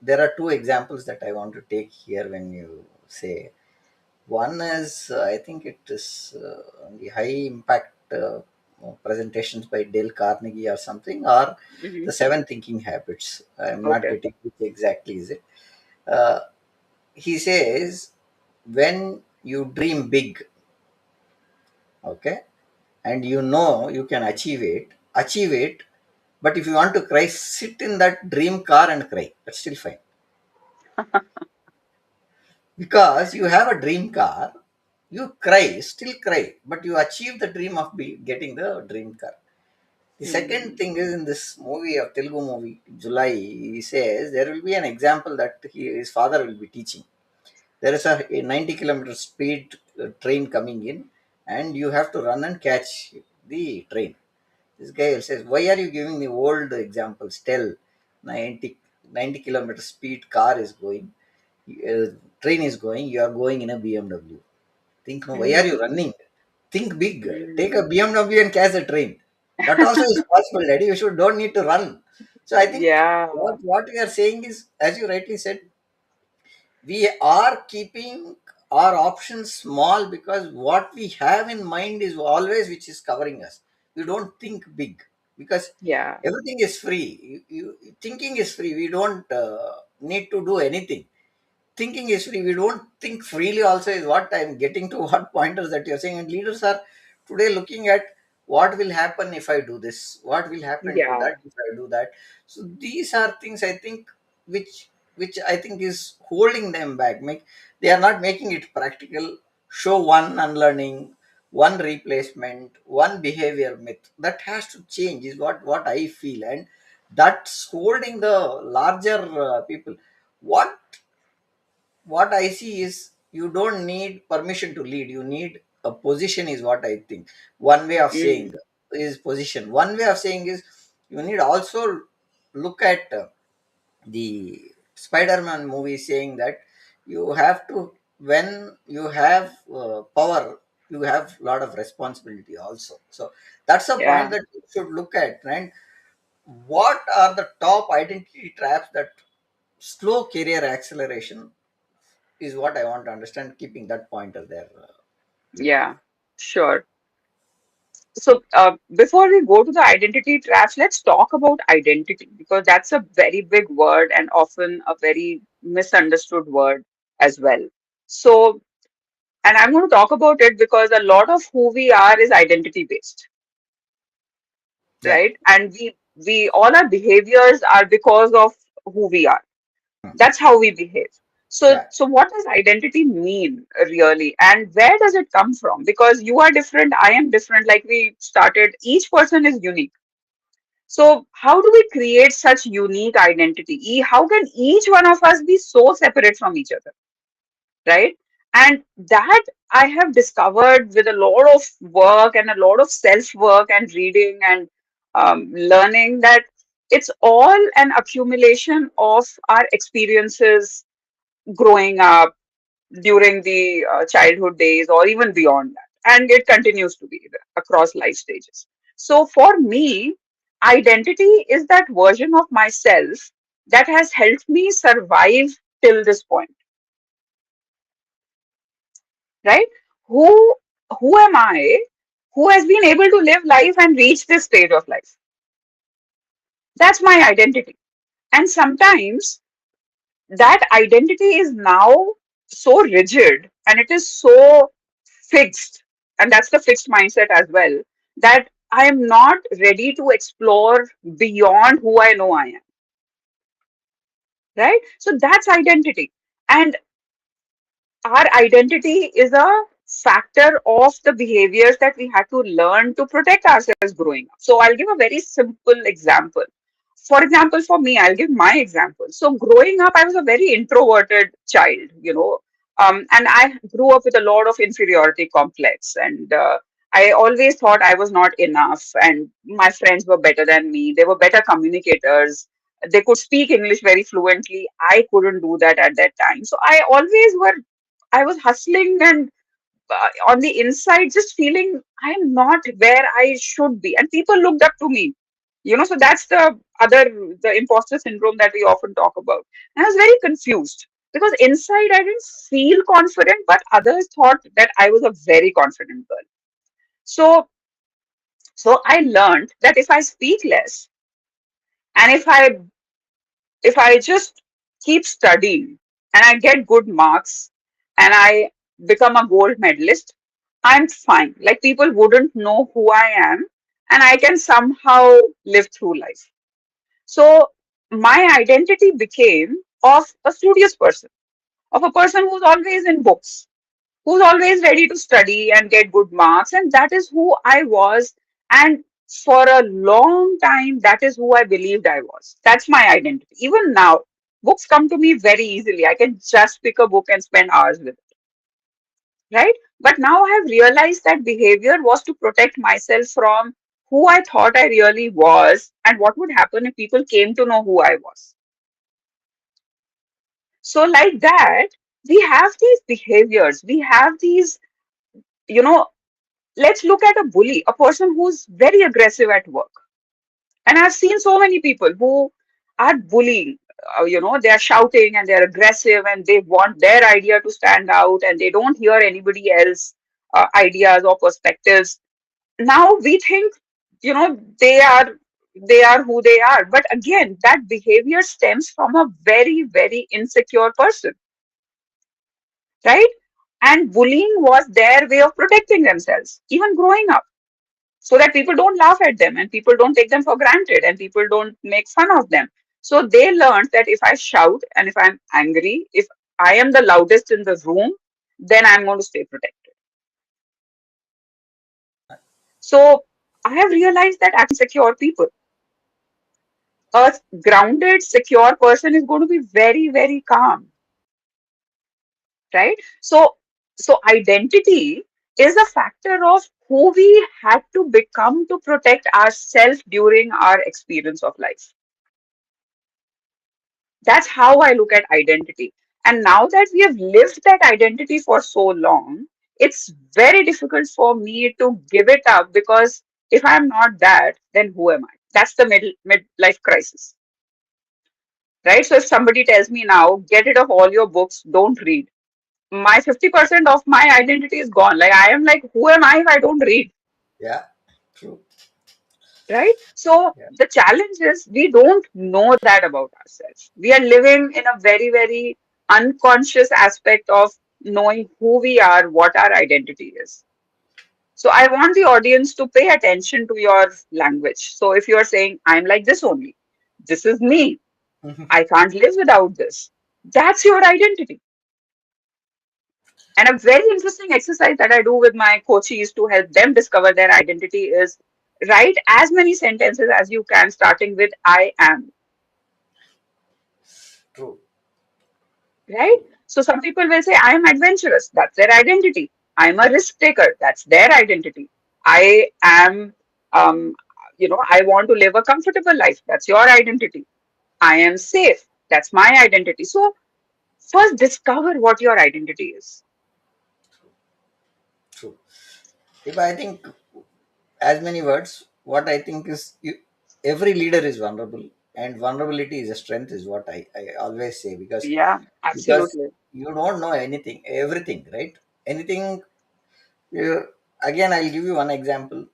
There are two examples that I want to take here when you say. One is, I think it is the high impact presentations by Dale Carnegie or something, or Hmm. the seven thinking habits. I'm not Okay. getting which exactly is it. Uh, he says, when you dream big, okay, and you know you can achieve it. But if you want to cry, sit in that dream car and cry. That's still fine because you have a dream car. You cry, still cry, but you achieve the dream of getting the dream car. The second Hmm. thing is in this movie of Telugu movie, July, he says there will be an example that his father will be teaching. There is a 90-kilometer speed train coming in, and you have to run and catch the train. This guy says, why are you giving the old examples? Tell 90, 90-kilometer speed car is going, uh, train is going, you are going in a BMW. Think, no, why are you Hmm. running? Think big. Take a Hmm. BMW and catch a train. That also is possible, Daddy. You should don't need to run. So I think Yeah. what we are saying is, as you rightly said, we are keeping our options small because what we have in mind is always which is covering us. We don't think big because Yeah. everything is free. Thinking is free. We don't need to do anything. Thinking is free. We don't think freely also is what I'm getting to what pointers that you're saying. And leaders are today looking at what will happen if I do this, what will happen to Yeah. that if I do that. So these are things I think which which I think is holding them back. Make they are not making it practical. Show one unlearning, one replacement, one behavior myth. That has to change is what I feel, and that's holding the larger people. What what I see is you don't need permission to lead. You need a position, is what I think. One way of saying Mm. is position. One way of saying is you need also look at the Spider-Man movie saying that you have to, when you have power, you have a lot of responsibility also. So that's a point Yeah. that you should look at. And what are the top identity traps that slow career acceleration is what I want to understand, keeping that pointer there. Yeah. Sure. So, before we go to the identity traps, let's talk about identity because that's a very big word and often a very misunderstood word as well. So, and I'm going to talk about it because a lot of who we are is identity based, Yeah. right? And we all our behaviors are because of who we are. Hmm. That's how we behave. So, Yeah. so what does identity mean really, and where does it come from? Because you are different, I am different. Like we started, each person is unique. So, how do we create such unique identity? How can each one of us be so separate from each other, right? And that I have discovered with a lot of work and a lot of self work and reading and learning that it's all an accumulation of our experiences growing up during the childhood days or even beyond that. And it continues to be there across life stages. So for me, identity is that version of myself that has helped me survive till this point, right? Who who am I who has been able to live life and reach this stage of life? That's my identity. And sometimes that identity is now so rigid and it is so fixed, and that's the fixed mindset as well, that I am not ready to explore beyond who I know I am, right? So that's identity. And our identity is a factor of the behaviors that we had to learn to protect ourselves growing up. So I'll give a very simple example. For example, for me, I'll give my example. So growing up, I was a very introverted child, and I grew up with a lot of inferiority complex, and I always thought I was not enough, and my friends were better than me. They were better communicators. They could speak English very fluently. I couldn't do that at that time. So I was hustling and on the inside, just feeling I'm not where I should be. And people looked up to me. So that's the imposter syndrome that we often talk about. And I was very confused because inside I didn't feel confident, but others thought that I was a very confident girl. So, so I learned that if I speak less and if I just keep studying and I get good marks and I become a gold medalist, I'm fine. Like people wouldn't know who I am and I can somehow live through life. So my identity became of a studious person, of a person who's always in books, who's always ready to study and get good marks. And that is who I was. And for a long time, that is who I believed I was. That's my identity. Even now, books come to me very easily. I can just pick a book and spend hours with it, right? But now I have realized that behavior was to protect myself from who I thought I really was and what would happen if people came to know who I was. So, like that, we have these behaviors, we have these, you know, let's look at a bully, a person who's very aggressive at work. And I've seen so many people who are bullying. They are shouting and they're aggressive and they want their idea to stand out and they don't hear anybody else ideas or perspectives. Now we think, they are who they are. But again, that behavior stems from a very, very insecure person, right? And bullying was their way of protecting themselves, even growing up, so that people don't laugh at them and people don't take them for granted and people don't make fun of them. So they learned that if I shout and if I'm angry, if I am the loudest in the room, then I'm going to stay protected. So I have realized that actually secure people, a grounded, secure person is going to be very, very calm, right? So identity is a factor of who we had to become to protect ourselves during our experience of life. That's how I look at identity. And now that we have lived that identity for so long, it's very difficult for me to give it up because if I'm not that, then who am I? That's the midlife crisis, right? So if somebody tells me now, get rid of all your books, don't read, my 50% of my identity is gone. Like I am like, who am I if I don't read? Yeah, true. Right? So Yeah. the challenge is we don't know that about ourselves. We are living in a very, very unconscious aspect of knowing who we are, what our identity is. So I want the audience to pay attention to your language. So if you're saying, I'm like this only, this is me, I can't live without this, that's your identity. And a very interesting exercise that I do with my coaches to help them discover their identity is write as many sentences as you can, starting with I am, True. right? True. So some people will say, I am adventurous. That's their identity. I'm a risk taker. That's their identity. I am, um, I want to live a comfortable life. That's your identity. I am safe. That's my identity. So first discover what your identity is. True. If I think as many words, what I think is every leader is vulnerable, and vulnerability is a strength, is what I always say, Yeah, because absolutely. you don't know anything, everything, right? Anything. You, again, I'll give you one example.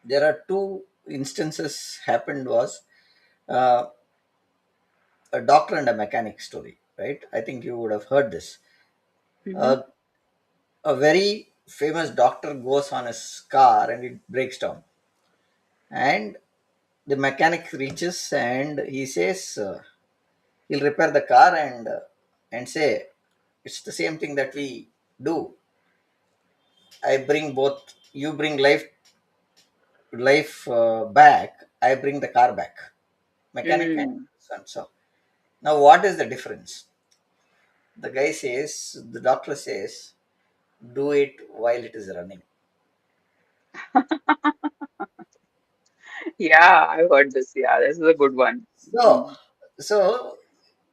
There are two instances happened was uh, a doctor and a mechanic story, right? I think you would have heard this. Hmm. Uh, a very famous doctor goes on his car and it breaks down, and the mechanic reaches and he says he'll repair the car and say it's the same thing that we do. I bring both. You bring life back. I bring the car back. Mechanic and Mm. son. So now, what is the difference? The guy says, the doctor says, do it while it is running. Yeah, I've heard this. Yeah, this is a good one. So, Mm. so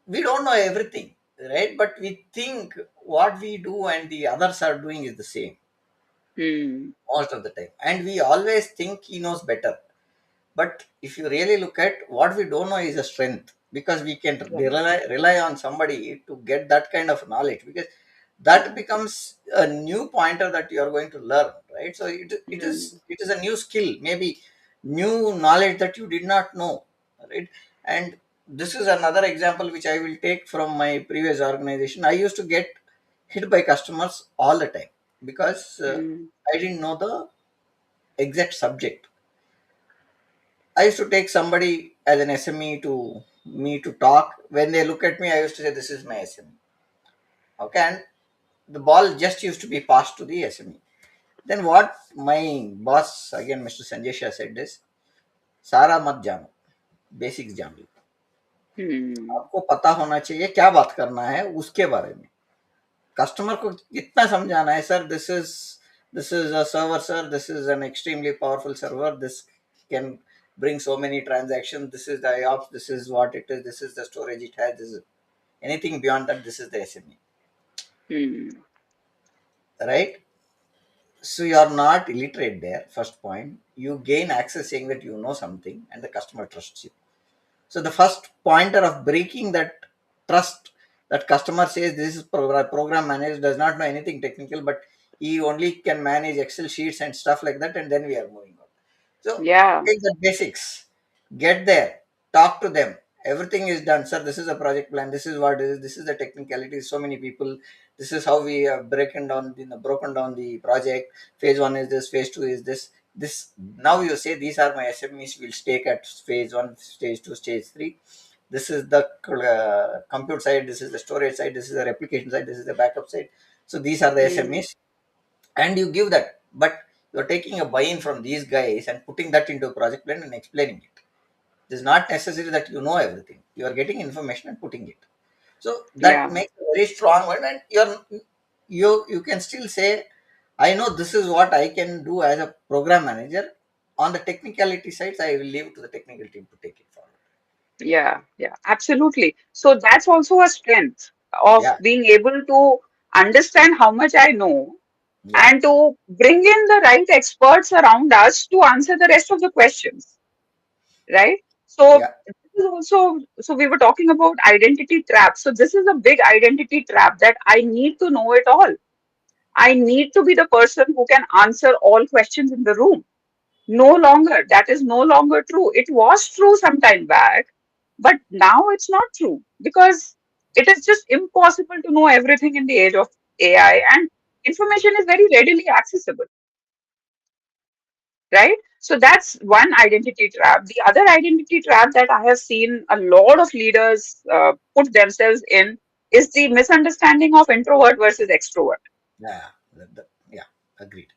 we don't know everything, right? But we think what we do and the others are doing is the same Hmm. most of the time, and we always think he knows better. But if you really look at what we don't know is a strength, because we can Yeah. rely on somebody to get that kind of knowledge, because that becomes a new pointer that you are going to learn, right? So Hmm. it is a new skill, maybe new knowledge that you did not know, right? And this is another example which I will take from my previous organization. I used to get hit by customers all the time because Hmm. I didn't know the exact subject. I used to take somebody as an SME to me to talk. When they look at me, I used to say, "This is my SME." Okay, and the ball just used to be passed to the SME. Then what my boss again, Mr. Sanjay Shah, said is, "सारा मत जानो, basics जान लो. Hmm. आपको पता होना चाहिए क्या बात करना है उसके बारे में. कस्टमर को कितना समझाना है, sir, this is a server, sir, this is an extremely powerful server, this can bring so many transactions, this is the IOPS, this is what it is, this is the storage it has, this is anything beyond that, this is the SME, Hmm. right? So you are not illiterate there. First point, you gain access saying that you know something and the customer trusts you. So the first pointer of breaking that trust, that customer says this is program manager, does not know anything technical, but he only can manage Excel sheets and stuff like that, and then we are moving on. So Yeah. take the basics, get there, talk to them. Everything is done, sir. This is a project plan. This is what it is. This is the technicalities. So many people. This is how we have broken down the project. Phase one is this. Phase two is this. This now you say these are my SMEs. We'll stake at phase one, stage two, stage three. This is the compute side. This is the storage side. This is the replication side. This is the backup side. So these are the Hmm. SMEs, and you give that, but you're taking a buy-in from these guys and putting that into a project plan and explaining it. It is not necessary that you know everything. You are getting information and putting it. So that Yeah. makes a very strong one, and you can still say, I know this is what I can do as a program manager. On the technicality sides, I will leave to the technical team to take it forward. Yeah. Yeah. Absolutely. So that's also a strength of Yeah, being able to understand how much I know yeah, and to bring in the right experts around us to answer the rest of the questions, right? So yeah, this is also, so we were talking about identity traps. So this is a big identity trap that I need to know it all. I need to be the person who can answer all questions in the room. No longer, that is no longer true. It was true some time back, but now it's not true because it is just impossible to know everything in the age of AI, and information is very readily accessible, right? So that's one identity trap. The other identity trap that I have seen a lot of leaders put themselves in is the misunderstanding of introvert versus extrovert, yeah, yeah. Agreed.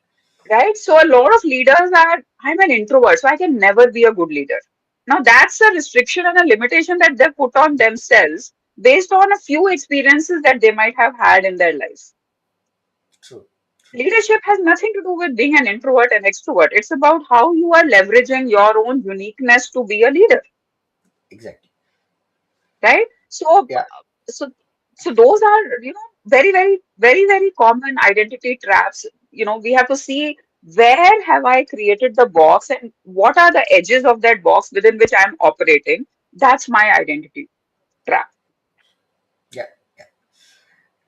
right? So a lot of leaders are, I'm an introvert, so I can never be a good leader. Now that's a restriction and a limitation that they put on themselves based on a few experiences that they might have had in their life. True, true. Leadership has nothing to do with being an introvert and extrovert. It's about how you are leveraging your own uniqueness to be a leader, Exactly. right? So, Yeah, so, so those are, very, very, very, very common identity traps. We have to see where have I created the box and what are the edges of that box within which I'm operating. That's my identity trap. yeah.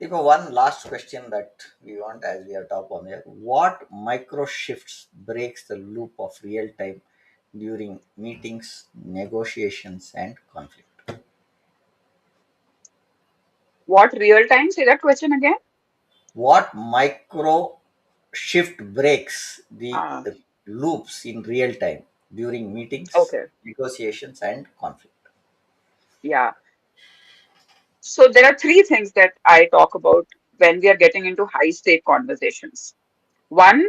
Deepa, one last question that we want as we are top on here. What micro shifts breaks the loop of real time during meetings, negotiations, and conflict? What real time? Say that question again. What micro shift breaks the Ah, loops in real time during meetings, okay. negotiations, and conflict? Yeah. So there are three things that I talk about when we are getting into high stake conversations. One,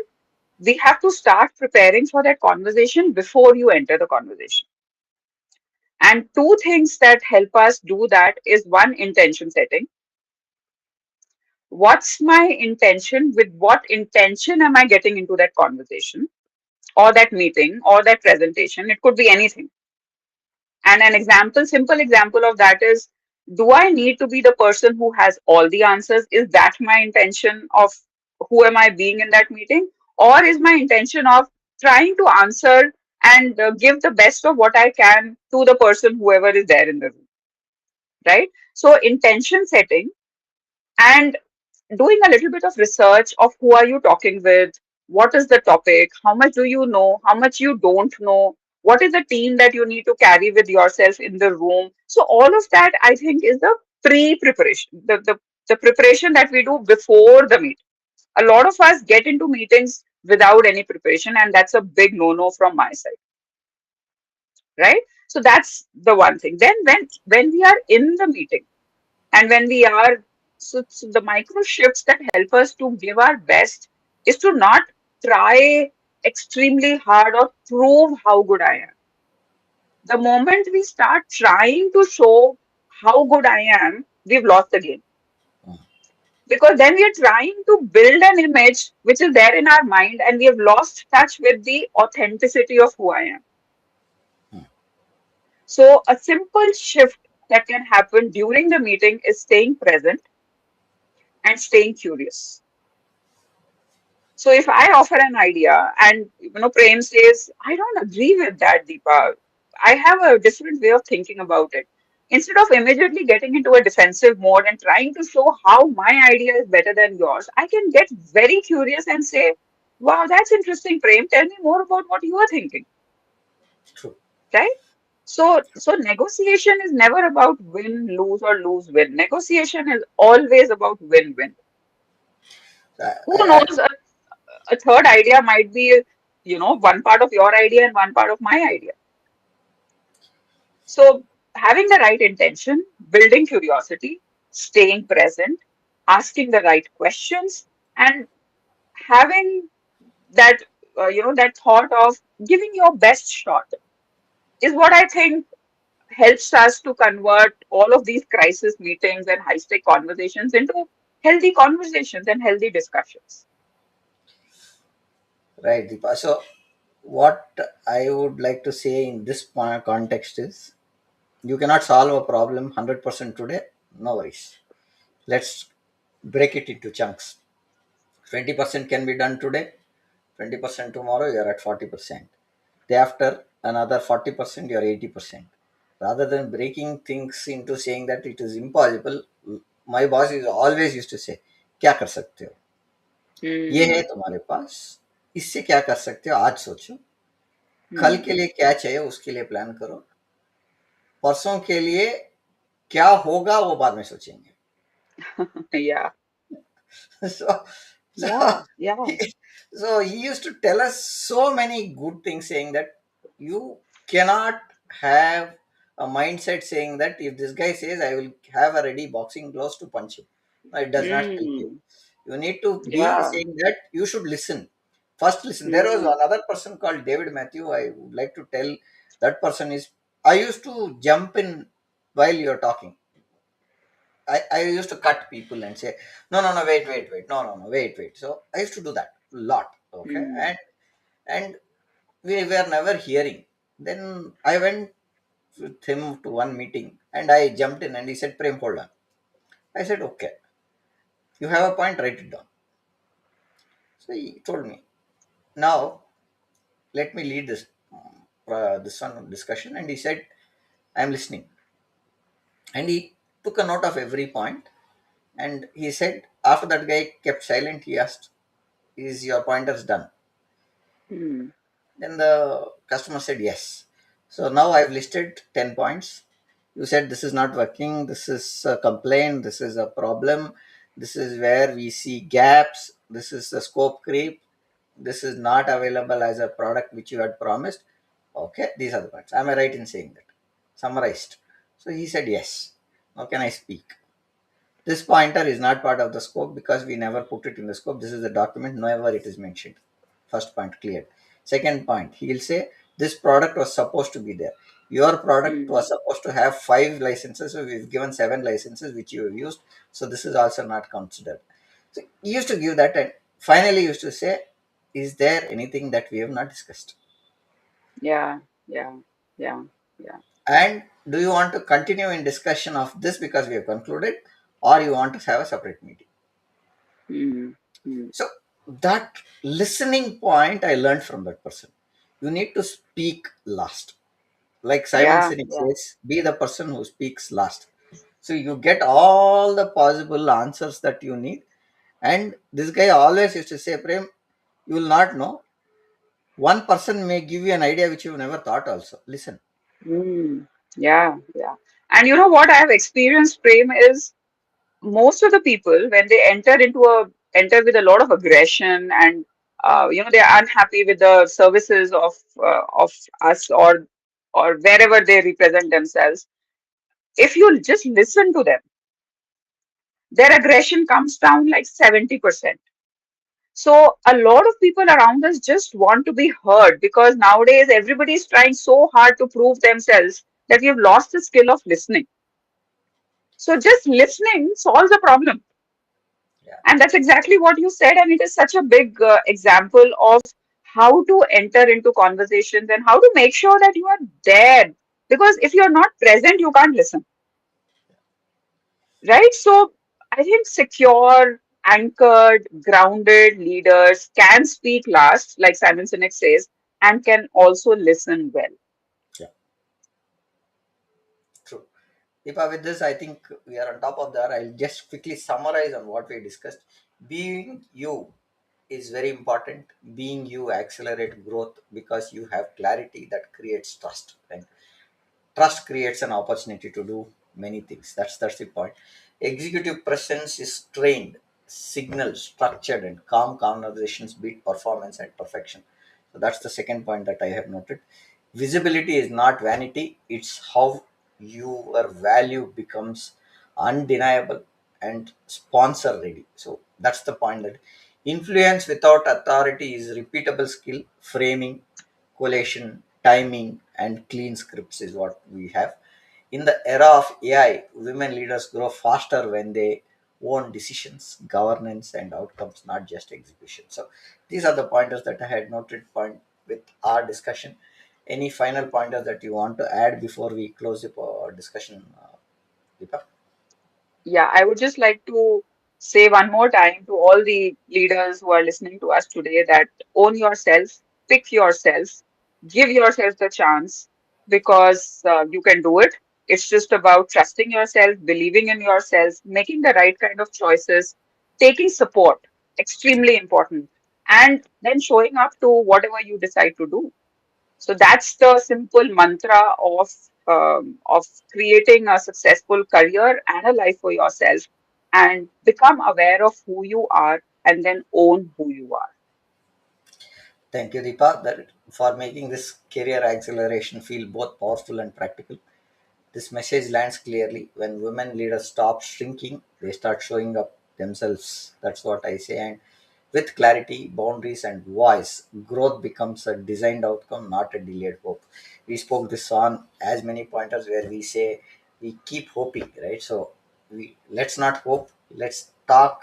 we have to start preparing for that conversation before you enter the conversation. And two things that help us do that is one, intention setting. What's my intention? With what intention am I getting into that conversation? or that meeting or that presentation. It could be anything. And an example, simple example of that is, do I need to be the person who has all the answers? Is that my intention of who am I being in that meeting? Or is my intention of trying to answer and give the best of what I can to the person, whoever is there in the room, right? So, intention setting and doing a little bit of research of who are you talking with, what is the topic, how much do you know, how much you don't know, what is the team that you need to carry with yourself in the room. So all of that, I think, is the pre-preparation, the preparation that we do before the meet. A lot of us get into meetings without any preparation, and that's a big no-no from my side, right? So that's the one thing. Then when we are in the meeting, and when we are, so the micro shifts that help us to give our best is to not try extremely hard or prove how good I am. The moment we start trying to show how good I am, we've lost the game. Because then we are trying to build an image which is there in our mind, and we have lost touch with the authenticity of who I am. So, a simple shift that can happen during the meeting is staying present and staying curious. So if I offer an idea and Prem says, I don't agree with that, Deepa. I have a different way of thinking about it. Instead of immediately getting into a defensive mode and trying to show how my idea is better than yours, I can get very curious and say, wow, that's interesting, Prem. Tell me more about what you are thinking. True. Right? So negotiation is never about win, lose, or lose, win. Negotiation is always about win, win. I, Who I, knows? A third idea might be, one part of your idea and one part of my idea. So having the right intention, building curiosity, staying present, asking the right questions, and having that, that thought of giving your best shot is what I think helps us to convert all of these crisis meetings and high stake conversations into healthy conversations and healthy discussions. right, Deepa. So, what I would like to say in this context is, you cannot solve a problem 100% today. No worries. Let's break it into chunks. 20% can be done today, 20% tomorrow, you're at 40%. Day after, another 40%, you're 80%. Rather than breaking things into saying that it is impossible, my boss is always used to say, क्या कर सकते हो, ये है Hmm. तुम्हारे पास, इससे क्या कर सकते हो आज सोचो, कल के Hmm. लिए क्या चाहिए उसके लिए प्लान करो, परसों के लिए क्या होगा वो बाद में सोचेंगे. Yeah. so, so, Yeah. Yeah. he, so he used to tell us so many good things, saying that you cannot have a mindset saying that if this guy says I will have a ready boxing gloves to punch him, no, it does not help you. Mm, You need to be yeah. saying that you should listen. First, listen. There was Mm, another person called David Matthew. I would like to tell that person is, I used to jump in while you're talking. I used to cut people and say, no, no, no, wait, wait, wait, no, no, no, wait, wait. So I used to do that a lot. Okay. mm, And we were never hearing. Then I went with him to one meeting and I jumped in and he said, Prem, hold on. I said, okay, you have a point, write it down. So he told me, now let me lead this one discussion. And he said, I'm listening. And he took a note of every point. And he said, after that guy kept silent, he asked, is your pointers done? mm, Then the customer said yes. So now I've listed 10 points. You said this is not working, this is a complaint, this is a problem, this is where we see gaps, this is a scope creep, this is not available as a product which you had promised. Okay, these are the points. Am I right in saying that? Summarized. So he said yes. Now can I speak? This pointer is not part of the scope because we never put it in the scope. This is the document, never it is mentioned. First point cleared. Second point, he will say this product was supposed to be there. Your product was mm, supposed to have 5 licenses, so we've given 7 licenses which you have used. So this is also not considered. So he used to give that, and finally he used to say, Is there anything that we have not discussed? Yeah, yeah, yeah, yeah. And do you want to continue in discussion of this because we have concluded, or you want to have a separate meeting? Mm, mm. So that listening point I learned from that person. You need to speak last. Like Simon Yeah, Sinek yeah. says, be the person who speaks last. So you get all the possible answers that you need. And this guy always used to say, Prem, you will not know. One person may give you an idea which you never thought also. Listen. Mm, yeah, yeah. And you know what I have experienced, Prem, is most of the people when they enter with a lot of aggression and they're unhappy with the services of us or wherever they represent themselves. If you just listen to them, their aggression comes down like 70%. So a lot of people around us just want to be heard because nowadays everybody is trying so hard to prove themselves that we have lost the skill of listening. So just listening solves the problem. Yeah, And that's exactly what you said. And it is such a big example of how to enter into conversations and how to make sure that you are there. Because if you're not present, you can't listen, right? So I think secure, anchored, grounded leaders can speak last, like Simon Sinek says, and can also listen well. yeah, true. Deepa, with this, I think we are on top of that. I'll just quickly summarize on what we discussed. Being you is very important. Being you accelerate growth because you have clarity that creates trust. And trust creates an opportunity to do many things. That's the point. Executive presence is trained, signal, structured, and calm conversations beat performance and perfection. So that's the second point that I have noted. Visibility is not vanity, it's how your value becomes undeniable and sponsor ready. So that's the point, that influence without authority is repeatable skill. Framing, collation, timing, and clean scripts is what we have. In the era of AI, women leaders grow faster when they own decisions, governance, and outcomes, not just execution. So these are the pointers that I had noted point with our discussion. Any final pointers that you want to add before we close the discussion, Deepa? Yeah, I would just like to say one more time to all the leaders who are listening to us today that own yourself, pick yourself, give yourself the chance because you can do it. It's just about trusting yourself, believing in yourself, making the right kind of choices, taking support, extremely important, and then showing up to whatever you decide to do. So that's the simple mantra of creating a successful career and a life for yourself, and become aware of who you are and then own who you are. Thank you, Deepa, for making this career acceleration feel both powerful and practical. This message lands clearly. When women leaders stop shrinking, they start showing up themselves. That's what I say. And with clarity, boundaries, and voice, growth becomes a designed outcome, not a delayed hope. We spoke this on as many pointers where we say we keep hoping, right? So we let's not hope. Let's talk.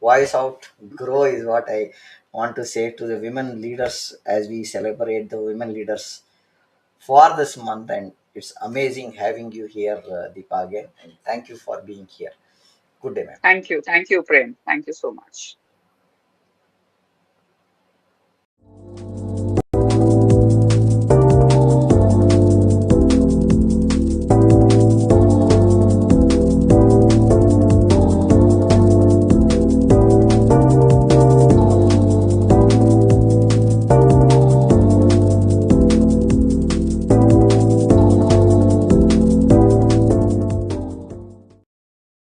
Voice out, grow is what I want to say to the women leaders as we celebrate the women leaders for this month. And it's amazing having you here, Deepa, again. And thank you for being here. Good day, ma'am. Thank you. Thank you, Prem. Thank you so much.